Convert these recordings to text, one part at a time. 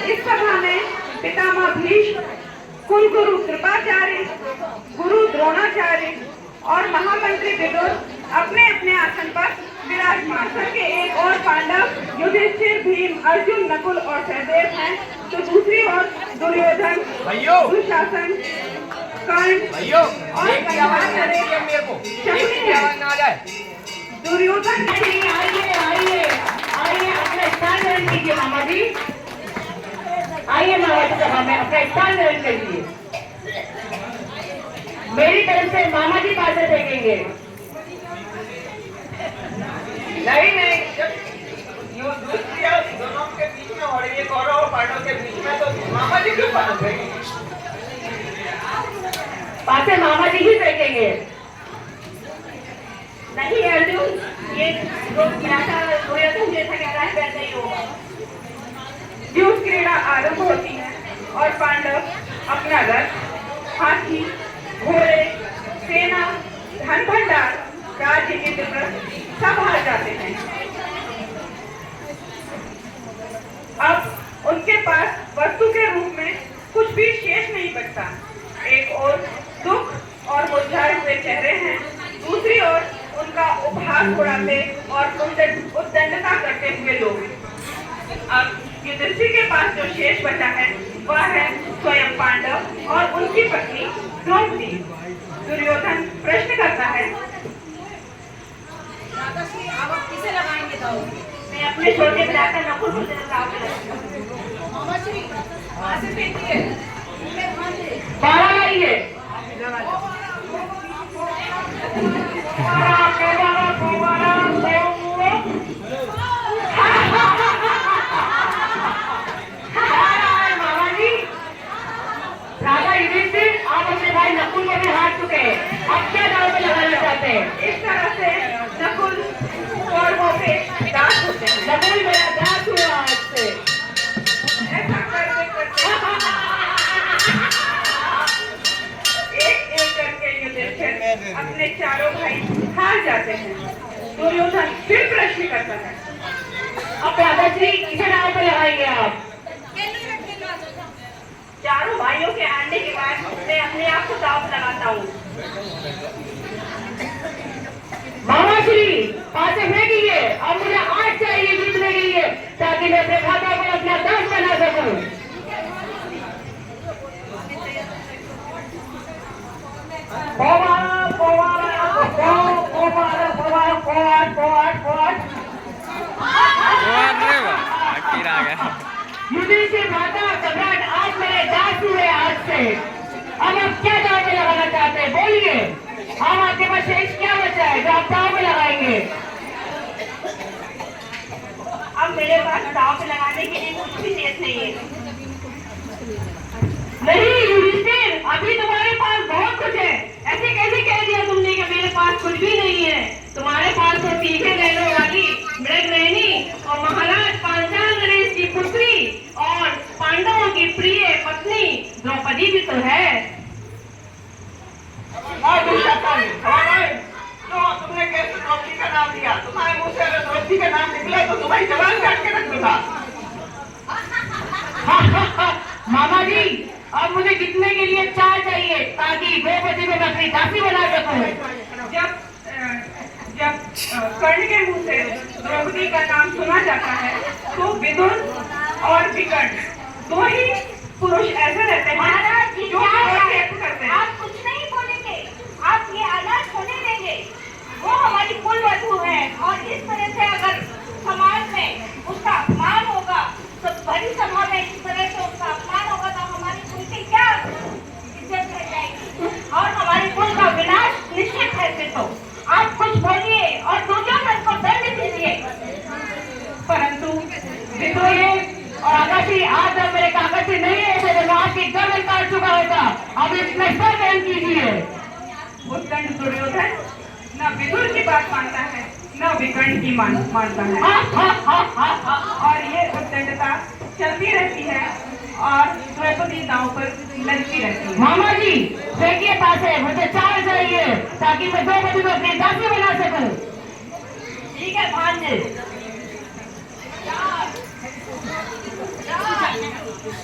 इस सभा में पितामह भीष्म, कुलगुरु कृपाचार्य, गुरु द्रोणाचार्य और महामंत्री विदुर अपने अपने आसन पर विराजमान। के एक और पांडव युधिष्ठिर, भीम, अर्जुन, नकुल और सहदेव हैं, तो दूसरी ओर दुर्योधन, दुशासन, कर्ण और दुर्योधन। आइए अपना स्थान ग्रहण कीजिए मामा जी। आइए मामा जी सभा में अपना स्थान ग्रहण करिए। मेरी तरफ से मामा जी पास देखेंगे। नहीं दोनों के बीच में और ये कौरव और पांडव के बीच में, तो मामा जी क्यों पास देंगे? पासे मामा जी ही देखेंगे। नहीं अर्जुन, ये जो दुर्योधन जैसा कह रहा है वैसा ही होगा। युद्ध क्रीड़ा आरंभ होती है और पांडव अपना रथ, हाथी, घोड़े, सेना, धन भंडार, राज्य इंद्रप्रस्थ सब हार जाते हैं। अब उनके पास वस्तु के रूप में कुछ भी शेष नहीं बचता। एक ओर दुख और मुरझाए हुए चेहरे हैं, दूसरी ओर उनका उपहास उड़ाते और उद्दंडता करते हुए लोग। अब युधिष्ठिर के पास जो शेष बचा है वह है स्वयं पांडव और उनकी पत्नी द्रौपदी। दुर्योधन प्रश्न करता है, आप किसे लगाएंगे? दाव मैं अपने छोटे भ्राता नकुल को दाव पे राजा युधिष्ठिर आप अपने भाई नकुल को भी हार चुके हैं, अब क्या दाव पे लगाना चाहते हैं? इस तरह से नकुल कौरवों पे दास होते हैं। नकुल मेरा दास हुआ आज से। ऐसा करते करते एक करके युधिष्ठिर अपने चारों भाई हार जाते हैं। दुर्योधन फिर प्रश्न करता है, अब दादाजी किसे दाव पे लगाएंगे आप? चारों भाइयों के हारने के बाद मैं अपने आप को दाव पे लगाता हूँ। मामा श्री पासे फेंकिए, अब मुझे आज चाहिए जीतने के लिए, ताकि मैं अपने खाता को अपना दास बना सकूं। युधिष्ठिर माता सम्राट आज मेरे दास हुए आज से। अब आप क्या दाव पे लगाना चाहते हैं बोलिए। हम आपके पास शेष क्या बचा है जो आप दाव पे लगाएंगे? अब मेरे पास दाव पे लगाने के लिए कुछ भी शेष नहीं है। नहीं युधिष्ठिर, अभी तुम्हारे पास बहुत कुछ है। ऐसे कैसे कह दिया तुमने कि मेरे पास कुछ भी नहीं है? तुम्हारे पास तो तीखे नैनों वाली मृगनयनी और महाराज पांचाल नरेश की पुत्री और पांडवों की प्रिय पत्नी द्रौपदी भी तो है। तुमने कैसे द्रौपदी का नाम लिया? तुम्हारे मुंह से अगर द्रौपदी का नाम निकला तो तुम्हारी जबान काट के रख दूंगा। मामा जी, अब मुझे जीतने के लिए चार चाहिए ताकि द्रौपदी को मैं अपनी दासी बना सकूं। जब कर्ण के मुंह से द्रौपदी का नाम सुना जाता है तो विदुर और विकर्ण दो ही पुरुष ऐसे रहते हैं जो व्यक्त करते हैं। आप कुछ नहीं बोलेंगे, आप ये आजाद होने देंगे। वो हमारी कुल वधू है और इस तरह से अगर समाज में उसका अपमान होगा तो बड़ी सभा में इस तरह से उसका अपमान होगा तो हमारी कुल की क्या इज्जत रह जाएगी और हमारी कुल का विनाश निश्चित है। फिर तो आप कुछ बोलिए और दुर्योधन को दंड दीजिए। परंतु विदुर और आकाशी आज जब मेरे कागज से नहीं है तो आपकी गर्दन काट चुका होता। अब इसमें सर बहन कीजिए। उद्दंड दुर्योधन न विदुर की बात मानता है न विकर्ण की मानता है। और ये उद्दंडता चलती रहती है और द्रौपदी दांव पर लड़ती रहती है। मामा जी फेंकिए पास है, मुझे चार चाहिए ताकि मैं द्रौपदी को अपनी दासी बना सकूं। ठीक है भांजे।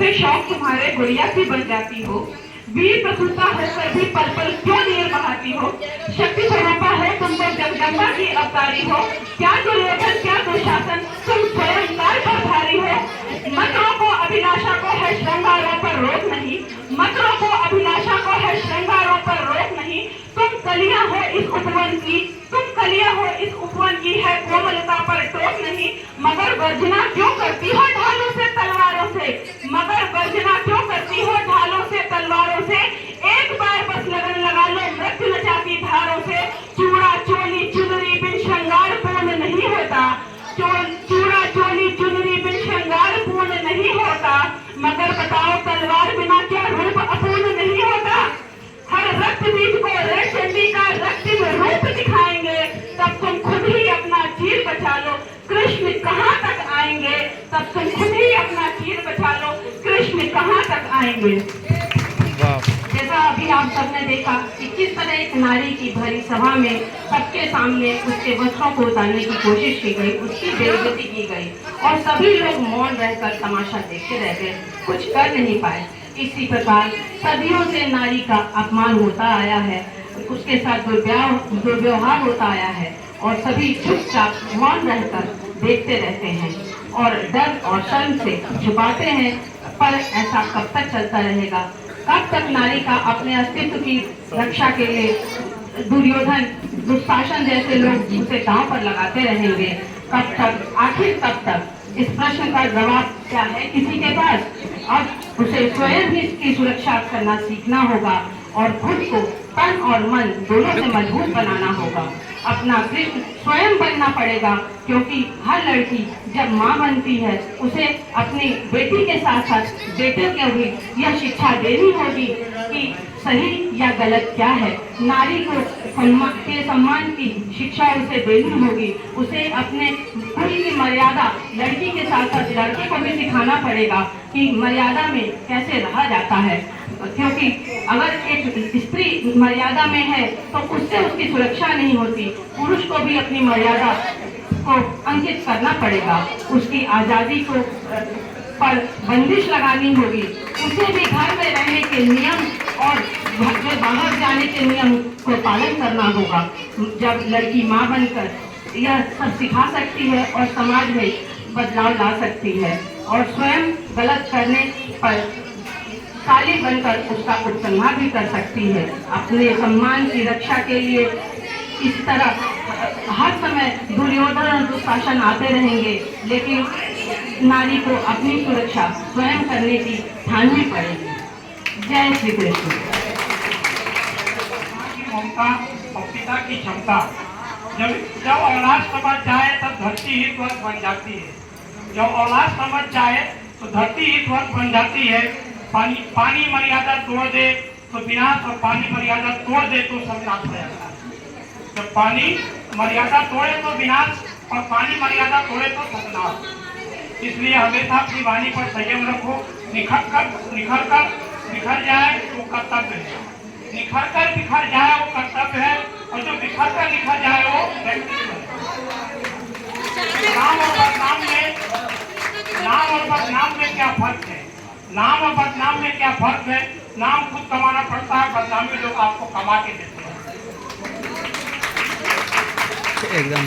जैसे शौक तुम्हारे गुड़िया की बन जाती हो, वीर प्रसूता होकर भी पल पल क्यों नीर बहाती हो, शक्ति स्वरूपा हो तुम तो जगदम्बा की अवतारी हो, क्या दुर्योधन क्या दुशासन तुम स्वयं काल पर भारी हो। मत रोको अभिलाषा को है श्रृंगारों पर रोक नहीं, मत रोको अभिलाषा को है श्रृंगारों पर रोक नहीं, तुम कलियां हो इस उपवन की, तुम कलियां हो इस उपवन की है कोमलता पर टोक नहीं, मगर गर्जना क्यों करती हो ढालों से तलवारों से, मगर गर्जना क्यों करती हो ढालों से तलवारों से, एक बार बस लगन लगा लो मृत्यु नचाती धारों से, चूड़ा चोली चुनरी बिन श्रृंगार पूर्ण नहीं होता, चूड़ा चोली चुनरी बिन श्रृंगार पूर्ण नहीं होता, मगर बताओ तलवार बिना क्या रूप अपूर्ण नहीं होता। हर रक्त बीज को रण चंडी का रक्तिम रूप दिखाएंगे, तब तुम खुद ही अपना चीर बचा लो, कृष्ण कहाँ तक आएंगे, तब तुम खुद ही अपना चीर बचा लो, कृष्ण कहाँ तक आएंगे। जैसा अभी आप सबने देखा कि किस तरह एक नारी की भरी सभा में सबके सामने उसके वस्त्रों को उतारने की कोशिश की गई, उसकी बेइज्जती की गई और सभी लोग मौन रहकर तमाशा देखते रह गए, कुछ कर नहीं पाए। इसी प्रकार सदियों से नारी का अपमान होता आया है, उसके साथ दुर्व्यवहार होता आया है और सभी चुपचाप मौन रहकर देखते रहते हैं और डर और शर्म से छुपाते हैं। पर ऐसा कब तक चलता रहेगा? कब तक नारी का अपने अस्तित्व की रक्षा के लिए दुर्योधन दुशासन जैसे लोग उसे दांव पर लगाते रहेंगे? कब तक, आखिर कब तक? इस प्रश्न का जवाब क्या है किसी के पास? अब उसे स्वयं ही इसकी सुरक्षा करना सीखना होगा और खुद को तन और मन दोनों से मजबूत बनाना होगा। अपना कृष्ण स्वयं बनना पड़ेगा, क्योंकि हर लड़की जब माँ बनती है उसे अपनी बेटी के साथ साथ बेटे को भी यह शिक्षा देनी होगी कि सही या गलत क्या है। नारी को सम्मान की शिक्षा उसे देनी होगी, उसे अपने कुल की मर्यादा लड़की के साथ साथ लड़के को भी सिखाना पड़ेगा कि मर्यादा में कैसे रहा जाता है, क्योंकि अगर एक स्त्री मर्यादा में है तो उससे उसकी सुरक्षा नहीं होती। पुरुष को भी अपनी मर्यादा को अंकित करना पड़ेगा, उसकी आजादी को पर बंदिश लगानी होगी, उसे भी घर में रहने के नियम और जो बाहर जाने के नियम को पालन करना होगा। जब लड़की माँ बनकर यह सब सिखा सकती है और समाज में बदलाव ला सकती है और स्वयं गलत करने पर काली बनकर उसका उपसंहार भी कर सकती है। अपने सम्मान की रक्षा के लिए इस तरह हर समय दुर्योधन और दुशासन आते रहेंगे, लेकिन नारी को अपनी सुरक्षा स्वयं करने की ठाननी पड़ेगी। जय श्री कृष्ण। ममता और पिता की क्षमता, जब औलाद समझ जाए तब धरती ही स्वर्ग बन जाती है। जब औलाद समझ जाए तो धरती ही स्वर्ग बन जाती है। पानी मर्यादा तोड़ दे तो विनाश और पानी मर्यादा तोड़ दे तो सर्वनाश हो जाता है। जब पानी मर्यादा तोड़े तो विनाश और पानी मर्यादा तोड़े तो सर्वनाश। इसलिए हमेशा अपनी वाणी पर संयम रखो। निखर जाए वो कर्तव्य है, निखर कर बिखर जाए वो कर्तव्य है, और जो बिखर कर निखर जाए वो व्यक्तित्व है। नाम और बदनाम में क्या फर्क है? नाम और बदनाम में क्या फर्क है? नाम खुद कमाना पड़ता है, बदनामी लोग आपको कमा के देते हैं। एकदम